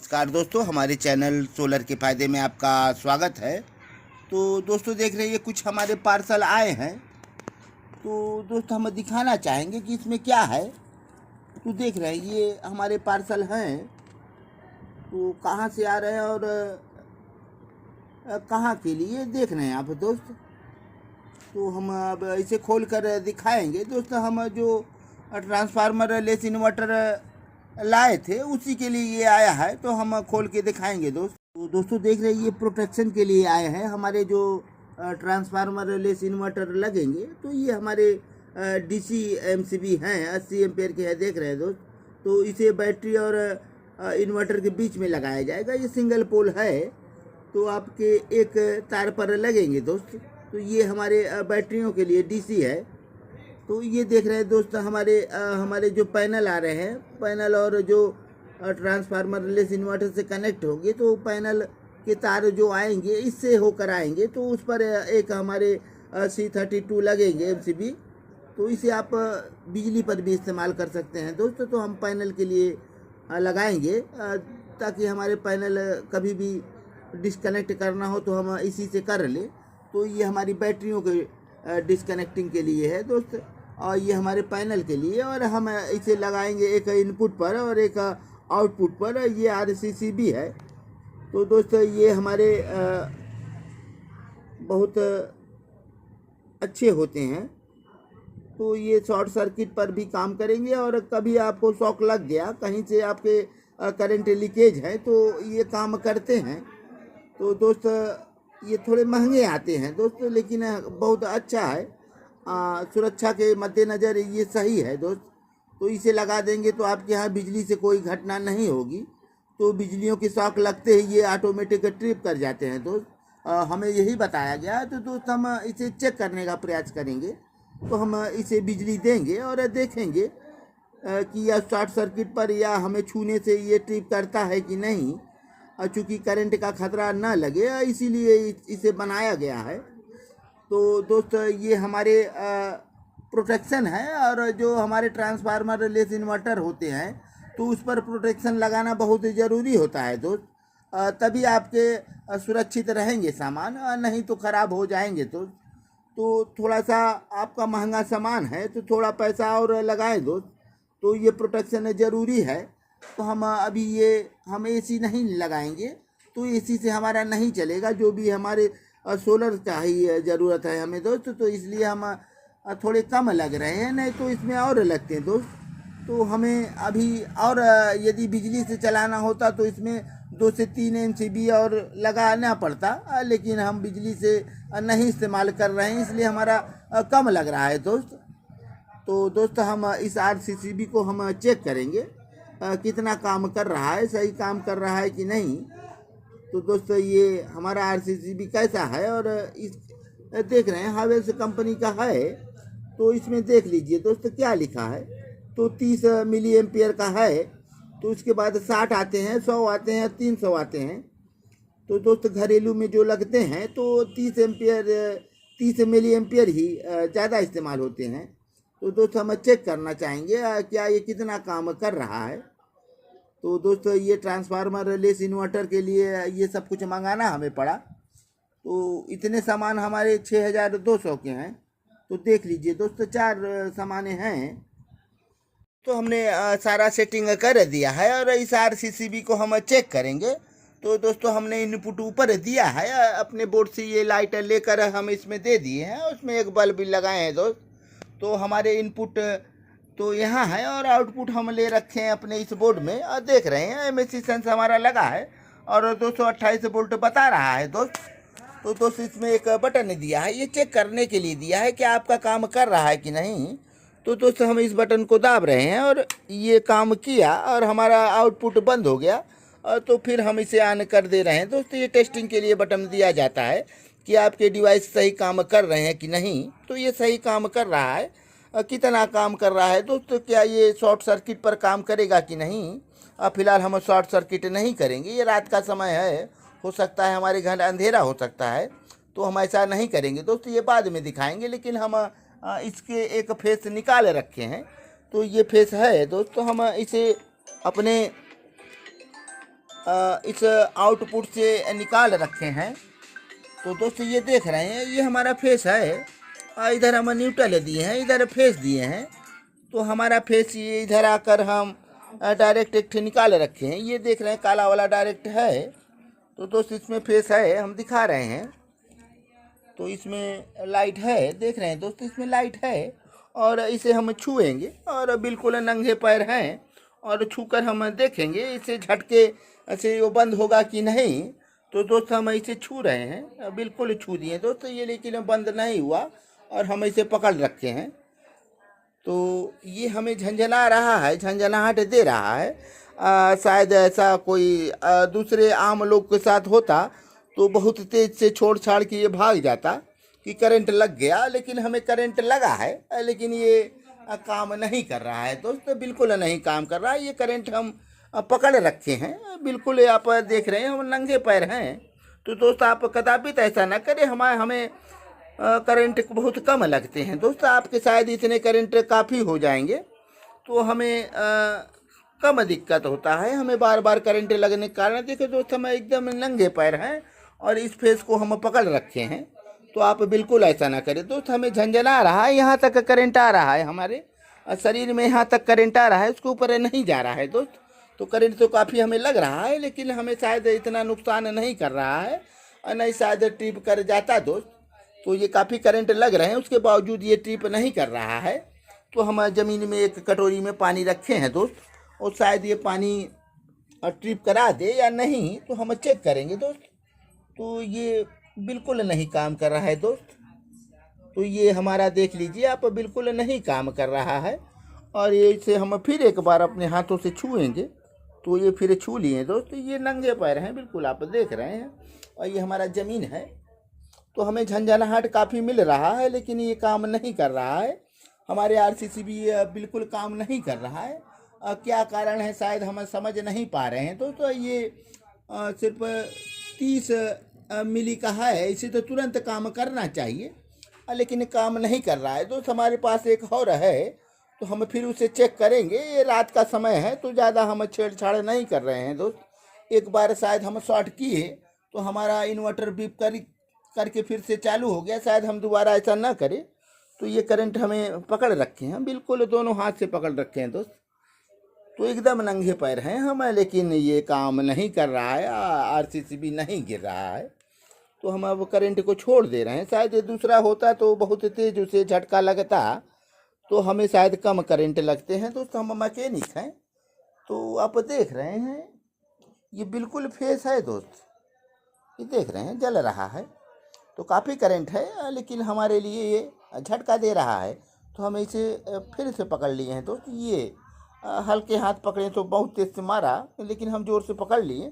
नमस्कार दोस्तों, हमारे चैनल सोलर के फ़ायदे में आपका स्वागत है। तो दोस्तों देख रहे हैं, ये कुछ हमारे पार्सल आए हैं। तो दोस्तों हम दिखाना चाहेंगे कि इसमें क्या है। तो देख रहे हैं, ये हमारे पार्सल हैं। तो कहाँ से आ रहे हैं और कहाँ के लिए देख रहे हैं आप दोस्त। तो हम अब इसे खोल कर दिखाएंगे दोस्तों। हम जो ट्रांसफार्मर लेस इन्वर्टर लाए थे उसी के लिए ये आया है, तो हम खोल के दिखाएंगे दोस्त। तो दोस्तों देख रहे हैं, ये प्रोटेक्शन के लिए आए हैं। हमारे जो ट्रांसफार्मर लेस इन्वर्टर लगेंगे, तो ये हमारे डीसी एमसीबी हैं, 80 एम्पेयर के हैं, देख रहे हैं दोस्त। तो इसे बैटरी और इन्वर्टर के बीच में लगाया जाएगा। ये सिंगल पोल है, तो आपके एक तार पर लगेंगे दोस्त। तो ये हमारे बैटरियों के लिए डीसी है। तो ये देख रहे हैं दोस्त, हमारे जो पैनल आ रहे हैं, पैनल और जो ट्रांसफार्मर लेस इन्वर्टर से कनेक्ट होंगे, तो पैनल के तार जो आएंगे इससे होकर आएंगे। तो उस पर एक हमारे C32 लगेंगे एमसीबी। तो इसे आप बिजली पर भी इस्तेमाल कर सकते हैं दोस्तों। तो हम पैनल के लिए लगाएंगे, ताकि हमारे पैनल कभी भी डिस्कनेक्ट करना हो तो हम इसी से कर लें। तो ये हमारी बैटरियों के डिस्कनेक्टिंग के लिए है दोस्त, और ये हमारे पैनल के लिए। और हम इसे लगाएंगे एक इनपुट पर और एक आउटपुट पर। ये RCCB है। तो दोस्तों ये हमारे बहुत अच्छे होते हैं। तो ये शॉर्ट सर्किट पर भी काम करेंगे, और कभी आपको शॉक लग गया, कहीं से आपके करंट लीकेज है, तो ये काम करते हैं। तो दोस्त ये थोड़े महंगे आते हैं दोस्तों, लेकिन बहुत अच्छा है। सुरक्षा के मद्देनज़र ये सही है दोस्त। तो इसे लगा देंगे तो आपके यहाँ बिजली से कोई घटना नहीं होगी। तो बिजलियों की शॉक लगते ही ये ऑटोमेटिक ट्रिप कर जाते हैं दोस्त। हमें यही बताया गया है। तो दोस्त हम इसे चेक करने का प्रयास करेंगे। तो हम इसे बिजली देंगे और देखेंगे कि यह शॉर्ट सर्किट पर या हमें छूने से ये ट्रिप करता है कि नहीं। चूँकि करंट का खतरा न लगे, इसीलिए इसे बनाया गया है। तो दोस्त ये हमारे प्रोटेक्शन है, और जो हमारे ट्रांसफार्मर लेस इन्वर्टर होते हैं, तो उस पर प्रोटेक्शन लगाना बहुत ज़रूरी होता है दोस्त। तभी आपके सुरक्षित रहेंगे सामान, नहीं तो ख़राब हो जाएंगे दोस्त। तो थोड़ा सा आपका महंगा सामान है, तो थोड़ा पैसा और लगाएं दोस्त। तो ये प्रोटेक्शन ज़रूरी है। तो हम AC नहीं लगाएंगे, तो AC से हमारा नहीं चलेगा। जो भी हमारे सोलर का ही ज़रूरत है हमें दोस्त, तो इसलिए हम थोड़े कम लग रहे हैं, नहीं तो इसमें और लगते हैं दोस्त। तो हमें अभी और यदि बिजली से चलाना होता तो इसमें 2 से 3 MCB और लगाना पड़ता, लेकिन हम बिजली से नहीं इस्तेमाल कर रहे हैं, इसलिए हमारा कम लग रहा है दोस्त। तो दोस्त हम इस RCCB को हम चेक करेंगे कितना काम कर रहा है, सही काम कर रहा है कि नहीं। तो दोस्तों ये हमारा RCCB कैसा है, और इस देख रहे हैं हावेल्स कंपनी का है। तो इसमें देख लीजिए दोस्तों क्या लिखा है। तो 30 मिली एम्पियर का है। तो उसके बाद 60 आते हैं, 100 आते हैं, 300 आते हैं। तो दोस्त घरेलू में जो लगते हैं, तो 30 मिली एम्पियर ही ज़्यादा इस्तेमाल होते हैं। तो दोस्त हम चेक करना चाहेंगे क्या ये कितना काम कर रहा है। तो दोस्तों ये ट्रांसफार्मर लेस इन्वर्टर के लिए ये सब कुछ मंगाना हमें पड़ा। तो इतने सामान हमारे 6200 के हैं। तो देख लीजिए दोस्तों, 4 सामाने हैं। तो हमने सारा सेटिंग कर दिया है, और इस RCCB को हम चेक करेंगे। तो दोस्तों हमने इनपुट ऊपर दिया है, अपने बोर्ड से ये लाइट लेकर हम इसमें दे दिए हैं। उसमें एक बल्ब भी लगाए हैं दोस्त। तो हमारे इनपुट तो यहाँ है, और आउटपुट हम ले रखे हैं अपने इस बोर्ड में, और देख रहे हैं MSC सेंस हमारा लगा है, और 228 वोल्ट बता रहा है दोस्त। तो दोस्त इसमें एक बटन दिया है, ये चेक करने के लिए दिया है कि आपका काम कर रहा है कि नहीं। तो दोस्त हम इस बटन को दाब रहे हैं, और ये काम किया, और हमारा आउटपुट बंद हो गया। और तो फिर हम इसे ऑन कर दे रहे हैं दोस्त। ये टेस्टिंग के लिए बटन दिया जाता है कि आपके डिवाइस सही काम कर रहे हैं कि नहीं। तो ये सही काम कर रहा है। कितना काम कर रहा है दोस्तों, क्या ये शॉर्ट सर्किट पर काम करेगा कि नहीं। फ़िलहाल हम शॉर्ट सर्किट नहीं करेंगे, ये रात का समय है, हो सकता है हमारे घर अंधेरा हो सकता है, तो हम ऐसा नहीं करेंगे दोस्तों। ये बाद में दिखाएंगे, लेकिन हम इसके एक फेस निकाल रखे हैं। तो ये फेस है दोस्तों, हम इसे अपने इस आउटपुट से निकाल रखे हैं। तो दोस्तों ये देख रहे हैं, ये हमारा फेस है। इधर हम न्यूट्रल दिए हैं, इधर फेस दिए हैं। तो हमारा फेस ये इधर आकर हम डायरेक्ट एक निकाल रखे हैं। ये देख रहे हैं काला वाला डायरेक्ट है। तो दोस्तों इसमें फेस है, हम दिखा रहे हैं। तो इसमें लाइट है, देख रहे हैं दोस्तों, इसमें लाइट है। और इसे हम छुएंगे और बिल्कुल नंगे पैर हैं, और छूकर हम देखेंगे इसे झटके से वो बंद होगा कि नहीं। तो दोस्तों हम इसे छू रहे हैं, बिल्कुल छू दिए दोस्तों ये, लेकिन बंद नहीं हुआ और हम इसे पकड़ रखे हैं। तो ये हमें झंझना रहा है, झंझनाहट दे रहा है। शायद ऐसा कोई दूसरे आम लोग के साथ होता तो बहुत तेज से छोड़ छाड़ के ये भाग जाता कि करंट लग गया, लेकिन हमें करंट लगा है, लेकिन ये काम नहीं कर रहा है दोस्तों, बिल्कुल नहीं काम कर रहा है। ये करंट हम पकड़ रखे हैं, बिल्कुल आप देख रहे हैं हम नंगे पैर हैं। तो दोस्तों आप कदापि ऐसा ना करें। हमें करंट बहुत कम लगते हैं दोस्तों, आपके शायद इतने करंट काफ़ी हो जाएंगे। तो हमें कम दिक्कत होता है, हमें बार बार करंट लगने के कारण। देखिए दोस्तों हम एकदम नंगे पैर हैं और इस फेस को हम पकड़ रखे हैं। तो आप बिल्कुल ऐसा ना करें दोस्त। हमें झंझना रहा है, यहाँ तक करंट आ रहा है, हमारे शरीर में यहाँ तक करंट आ रहा है, उसके ऊपर नहीं जा रहा है दोस्त। तो करंट तो काफ़ी हमें लग रहा है, लेकिन हमें शायद इतना नुकसान नहीं कर रहा है, और नहीं शायद ट्रिप कर जाता दोस्त। तो ये काफ़ी करंट लग रहे हैं, उसके बावजूद ये ट्रिप नहीं कर रहा है। तो हम ज़मीन में एक कटोरी में पानी रखे हैं दोस्त, और शायद ये पानी ट्रिप करा दे या नहीं, तो हम चेक करेंगे दोस्त। तो ये बिल्कुल नहीं काम कर रहा है दोस्त। तो ये हमारा देख लीजिए आप, बिल्कुल नहीं काम कर रहा है। और ये इसे हम फिर एक बार अपने हाथों से छुएंगे। तो ये फिर छू लिए दोस्त, ये नंगे पैर हैं, बिल्कुल आप देख रहे हैं। और ये हमारा ज़मीन है। तो हमें झंझनाहट काफ़ी मिल रहा है, लेकिन ये काम नहीं कर रहा है। हमारे आरसीसी भी बिल्कुल काम नहीं कर रहा है। क्या कारण है शायद हम समझ नहीं पा रहे हैं। तो ये सिर्फ 30 मिली का है, इसे तो तुरंत काम करना चाहिए, लेकिन काम नहीं कर रहा है। दोस्त हमारे पास एक और है, तो हम फिर उसे चेक करेंगे। ये रात का समय है, तो ज़्यादा हम छेड़छाड़ नहीं कर रहे हैं दोस्त। एक बार शायद हम शॉर्ट किए तो हमारा इन्वर्टर बीप करके फिर से चालू हो गया, शायद हम दोबारा ऐसा ना करें। तो ये करंट हमें पकड़ रखे हैं, बिल्कुल दोनों हाथ से पकड़ रखे हैं दोस्त। तो एकदम नंगे पैर हैं हम, लेकिन ये काम नहीं कर रहा है, आरसीसी भी नहीं गिर रहा है। तो हम अब करंट को छोड़ दे रहे हैं। शायद ये दूसरा होता तो बहुत तेज उसे झटका लगता, तो हमें शायद कम करंट लगते हैं दोस्त। हम मैकेनिक हैं। तो आप देख रहे हैं ये बिल्कुल फेस है दोस्त, ये देख रहे हैं जल रहा है। तो काफ़ी करंट है, लेकिन हमारे लिए ये झटका दे रहा है। तो हम इसे फिर से पकड़ लिए हैं दोस्त। ये हल्के हाथ पकड़े तो बहुत तेज से मारा, लेकिन हम जोर से पकड़ लिए।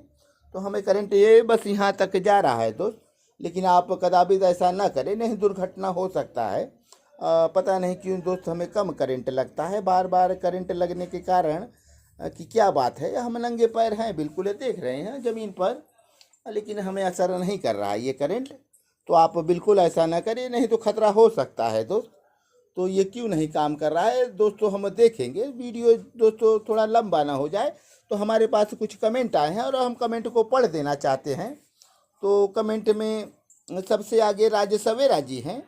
तो हमें करंट ये बस यहाँ तक जा रहा है दोस्त। लेकिन आप कदापि ऐसा ना करें, नहीं दुर्घटना हो सकता है। पता नहीं क्यों दोस्त हमें कम करंट लगता है, बार बार करंट लगने के कारण कि क्या बात है। हम नंगे पैर हैं, बिल्कुल देख रहे हैं ज़मीन पर, लेकिन हमें असर नहीं कर रहा है ये करंट। तो आप बिल्कुल ऐसा ना करें, नहीं तो खतरा हो सकता है दोस्त। तो ये क्यों नहीं काम कर रहा है दोस्तों, हम देखेंगे। वीडियो दोस्तों थोड़ा लंबा ना हो जाए। तो हमारे पास कुछ कमेंट आए हैं और हम कमेंट को पढ़ देना चाहते हैं। तो कमेंट में सबसे आगे राजेश सवेरा जी हैं।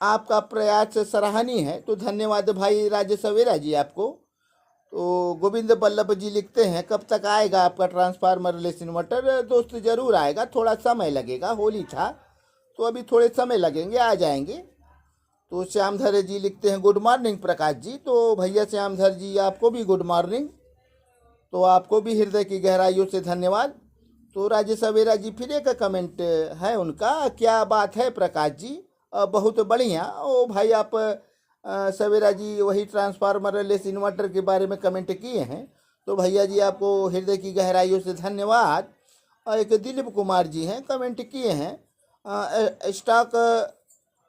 आपका प्रयास सराहनीय है। तो धन्यवाद भाई राजेश सवेरा जी आपको। तो गोविंद बल्लभ जी लिखते हैं, कब तक आएगा आपका ट्रांसफार्मर लेस इन्वर्टर? दोस्त ज़रूर आएगा, थोड़ा समय लगेगा, होली था तो अभी थोड़े समय लगेंगे, आ जाएंगे। तो श्यामधर जी लिखते हैं, गुड मॉर्निंग प्रकाश जी। तो भैया श्यामधर जी आपको भी गुड मॉर्निंग। तो आपको भी हृदय की गहराइयों से धन्यवाद। तो राजेश सवेरा जी फिर एक कमेंट है उनका, क्या बात है प्रकाश जी, बहुत बढ़िया। ओ भाई आप सवेरा जी वही ट्रांसफार्मर लेस इन्वर्टर के बारे में कमेंट किए हैं। तो भैया जी आपको हृदय की गहराइयों से धन्यवाद। और एक दिलीप कुमार जी हैं, कमेंट किए हैं, स्टॉक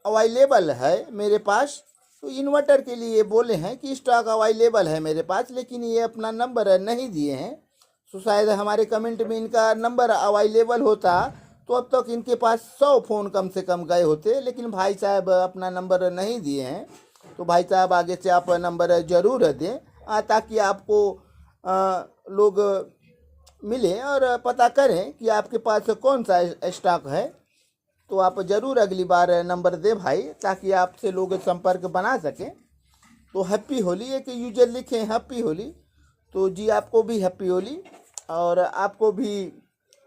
अवेलेबल है मेरे पास। तो इन्वर्टर के लिए बोले हैं कि स्टॉक अवेलेबल है मेरे पास, लेकिन ये अपना नंबर नहीं दिए हैं। तो शायद हमारे कमेंट में इनका नंबर अवेलेबल होता तो अब तक इनके पास 100 फ़ोन कम से कम गए होते, लेकिन भाई साहब अपना नंबर नहीं दिए हैं। तो भाई साहब आगे से आप नंबर ज़रूर दें, ताकि आपको लोग मिलें और पता करें कि आपके पास कौन सा स्टॉक है। तो आप ज़रूर अगली बार नंबर दें भाई, ताकि आपसे लोग संपर्क बना सकें। तो हैप्पी होली, एक यूजर लिखें हैप्पी होली। तो जी आपको भी हैप्पी होली, और आपको भी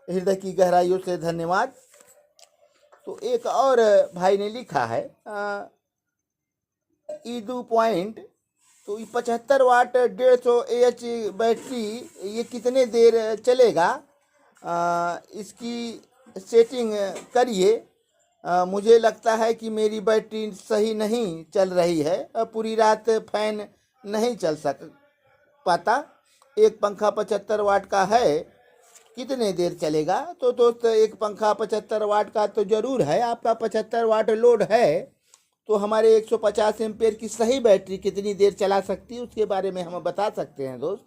हृदय की गहराइयों से धन्यवाद। तो एक और भाई ने लिखा है ईदू पॉइंट, तो ये 75 वाट 150 AH बैटरी ये कितने देर चलेगा, इसकी सेटिंग करिए। मुझे लगता है कि मेरी बैटरी सही नहीं चल रही है, पूरी रात फैन नहीं चल पाता। एक पंखा 75 वाट का है, कितने देर चलेगा। तो दोस्त एक पंखा 75 वाट का तो ज़रूर है, आपका 75 वाट लोड है, तो हमारे 150 एम्पेयर की सही बैटरी कितनी देर चला सकती है उसके बारे में हम बता सकते हैं दोस्त।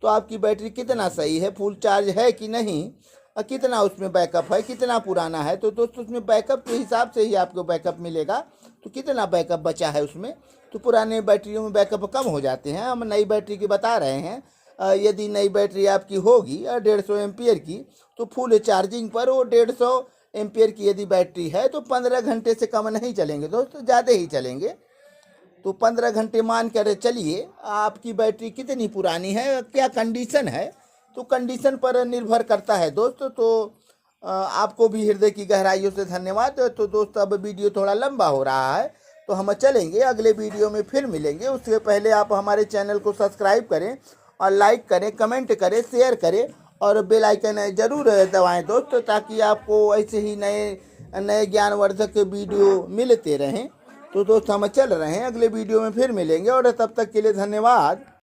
तो आपकी बैटरी कितना सही है, फुल चार्ज है कि नहीं, और कितना उसमें बैकअप है, कितना पुराना है। तो दोस्त उसमें बैकअप के हिसाब से ही आपको बैकअप मिलेगा। तो कितना बैकअप बचा है उसमें, तो पुराने बैटरियों में बैकअप कम हो जाते हैं, हम नई बैटरी की बता रहे हैं। यदि नई बैटरी आपकी होगी 150 एम्पियर की, तो फुल चार्जिंग पर वो 150 एम्पियर की यदि बैटरी है तो 15 घंटे से कम नहीं चलेंगे दोस्तों, ज़्यादा ही चलेंगे। तो 15 घंटे मान कर चलिए। आपकी बैटरी कितनी पुरानी है, क्या कंडीशन है, तो कंडीशन पर निर्भर करता है दोस्तों। तो आपको भी हृदय की गहराइयों से धन्यवाद। तो दोस्तों अब वीडियो थोड़ा लंबा हो रहा है, तो हम चलेंगे, अगले वीडियो में फिर मिलेंगे। उससे पहले आप हमारे चैनल को सब्सक्राइब करें और लाइक करें, कमेंट करें, शेयर करें, और बेल आइकन ज़रूर दबाएं दोस्तों, ताकि आपको ऐसे ही नए नए ज्ञानवर्धक वीडियो मिलते रहें। तो दोस्त हम चल रहे हैं, अगले वीडियो में फिर मिलेंगे, और तब तक के लिए धन्यवाद।